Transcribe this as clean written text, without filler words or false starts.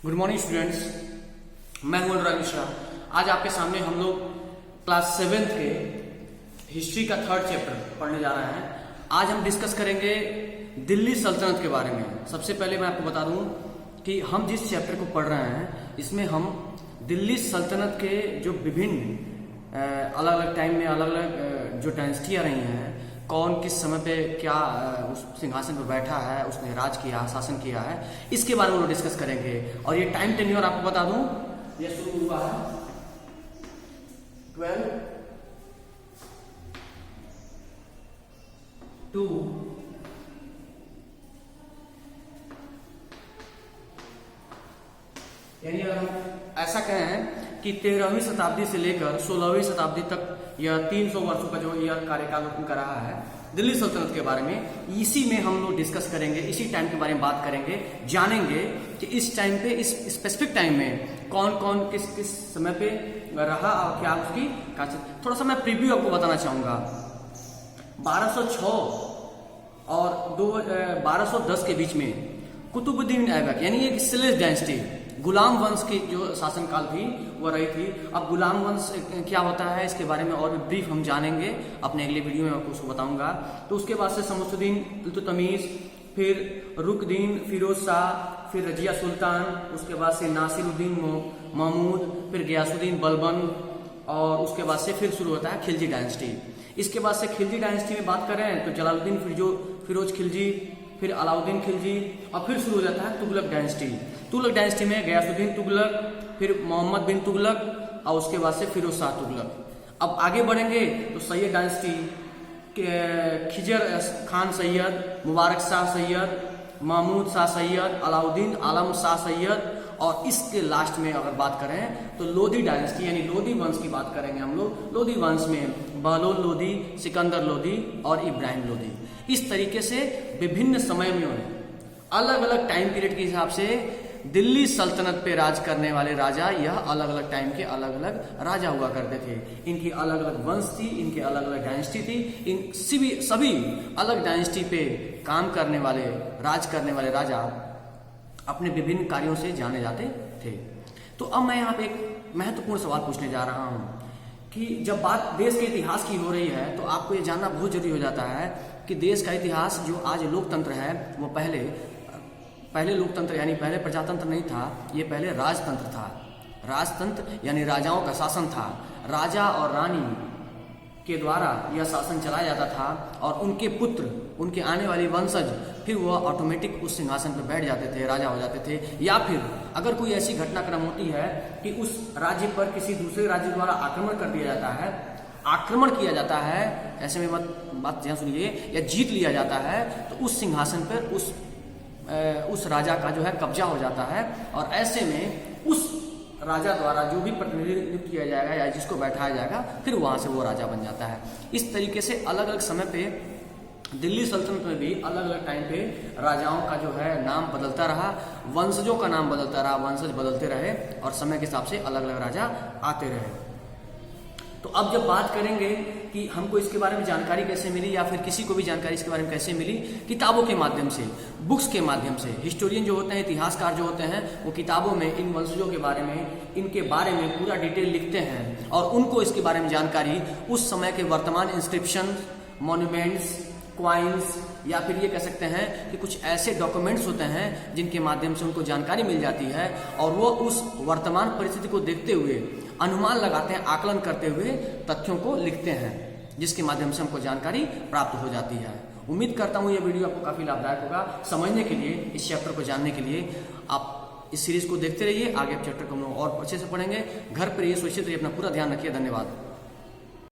Good morning students, मैं हूं अनुराग मिश्रा। आज आपके सामने हम लोग क्लास 7th के हिस्ट्री का 3rd चैप्टर पढ़ने जा रहे हैं। आज हम डिस्कस करेंगे दिल्ली सल्तनत के बारे में। सबसे पहले मैं आपको बता दूं कि हम जिस चैप्टर को पढ़ रहे हैं इसमें हम दिल्ली सल्तनत के जो विभिन्न अलग अलग टाइम में अलग अलग जो डायनेस्टियाँ रही हैं, कौन किस समय पे क्या उस सिंहासन पर बैठा है, उसने राज किया, शासन किया है, इसके बारे में हम लोग डिस्कस करेंगे। और ये टाइम टेन्योर आपको बता दूं, ये शुरू हुआ है 12 टू यानी अगर हम ऐसा कहें कि 13वीं शताब्दी से लेकर 16वीं शताब्दी तक यह 300 वर्षों का जो यह कार्यकाल उनका रहा है दिल्ली सल्तनत के बारे में, इसी में हम लोग डिस्कस करेंगे, इसी टाइम के बारे में बात करेंगे, जानेंगे कि इस टाइम पे, इस स्पेसिफिक टाइम में कौन कौन किस किस समय पे रहा और क्या उसकी खासियत। थोड़ा सा मैं प्रीव्यू आपको बताना चाहूंगा। 1206 और 1210 के बीच में कुतुबुद्दीन ऐबक यानी एक सिलेस डायनेस्टी, गुलाम वंश की जो शासनकाल थी वह रही थी। अब गुलाम वंश क्या होता है इसके बारे में और भी ब्रीफ हम जानेंगे अपने अगले वीडियो में, आपको उसको बताऊंगा। तो उसके बाद से शमसुद्दीन इल्तुतमिश, फिर रुकदीन फिरोज शाह, फिर रजिया सुल्तान, उसके बाद से नासिरुद्दीन महमूद, फिर गयासुद्दीन बलबन, और उसके बाद से फिर शुरू होता है खिलजी डायनेस्टी। इसके बाद से खिलजी डायनेस्टी में बात करें तो जलालुद्दीन फिरोज खिलजी, फिर अलाउद्दीन खिलजी, और फिर शुरू हो जाता है तुगलक डायनेस्टी। तुगलक डायनेस्टी में गयासुद्दीन तुगलक, फिर मोहम्मद बिन तुगलक, और उसके बाद से फिरोज शाह तुगलक। अब आगे बढ़ेंगे तो सैयद डायनेस्टी, खिजर खान सैयद, मुबारक शाह सैयद, महमूद शाह सैयद, अलाउद्दीन आलम शाह सैयद, और इसके लास्ट में अगर बात करें तो लोधी डायनेस्टी यानी लोधी वंश की बात करेंगे हम लोग। लोधी वंश में बहलोल लोधी, सिकंदर लोधी और इब्राहिम लोधी। इस तरीके से विभिन्न समय में अलग अलग टाइम पीरियड के हिसाब से दिल्ली सल्तनत पे राज करने वाले राजा, यह अलग अलग टाइम के अलग अलग राजा हुआ करते थे। इनकी अलग अलग वंश थी, इनके अलग अलग डायनेस्टी थी। इन सभी अलग डायनेस्टी पे काम करने वाले, राज करने वाले राजा अपने विभिन्न कार्यों से जाने जाते थे। तो अब मैं यहाँ पे एक महत्वपूर्ण सवाल पूछने जा रहा हूँ कि जब बात देश के इतिहास की हो रही है तो आपको ये जानना बहुत जरूरी हो जाता है कि देश का इतिहास जो आज लोकतंत्र है वो पहले लोकतंत्र यानी पहले प्रजातंत्र नहीं था, ये पहले राजतंत्र था। राजतंत्र यानी राजाओं का शासन था। राजा और रानी के द्वारा यह शासन चलाया जाता था और उनके पुत्र, उनके आने वाले वंशज फिर वह ऑटोमेटिक उस सिंहासन पर बैठ जाते थे, राजा हो जाते थे। या फिर अगर कोई ऐसी घटनाक्रम होती है कि उस राज्य पर किसी दूसरे राज्य द्वारा आक्रमण कर दिया जाता है, आक्रमण किया जाता है, ऐसे में बात ध्यान सुनिए, या जीत लिया जाता है, तो उस सिंहासन पर उस राजा का जो है कब्जा हो जाता है। और ऐसे में उस राजा द्वारा जो भी प्रतिनिधि नियुक्त किया जाएगा या जिसको बैठाया जाएगा, फिर वहां से वो राजा बन जाता है। इस तरीके से अलग अलग समय पे दिल्ली सल्तनत में भी अलग अलग टाइम पे राजाओं का जो है नाम बदलता रहा, वंशजों का नाम बदलता रहा, वंशज बदलते रहे और समय के हिसाब से अलग अलग राजा आते रहे। तो अब जब बात करेंगे कि हमको इसके बारे में जानकारी कैसे मिली या फिर किसी को भी जानकारी इसके बारे में कैसे मिली, किताबों के माध्यम से, बुक्स के माध्यम से। हिस्टोरियन जो होते हैं, इतिहासकार जो होते हैं, वो किताबों में इन वंशजों के बारे में, इनके बारे में पूरा डिटेल लिखते हैं और उनको इसके बारे में जानकारी उस समय के वर्तमान इंस्क्रिप्शन, मॉन्यूमेंट्स, क्वाइंस, या फिर ये कह सकते हैं कि कुछ ऐसे डॉक्यूमेंट्स होते हैं जिनके माध्यम से उनको जानकारी मिल जाती है और वो उस वर्तमान परिस्थिति को देखते हुए अनुमान लगाते हैं, आकलन करते हुए तथ्यों को लिखते हैं, जिसके माध्यम से हमको जानकारी प्राप्त हो जाती है। उम्मीद करता हूँ ये वीडियो आपको काफी लाभदायक होगा समझने के लिए, इस चैप्टर को जानने के लिए। आप इस सीरीज को देखते रहिए, आगे चैप्टर को हम लोग और अच्छे से पढ़ेंगे। घर पर ये सुरक्षित रहिए, अपना पूरा ध्यान रखिए। धन्यवाद।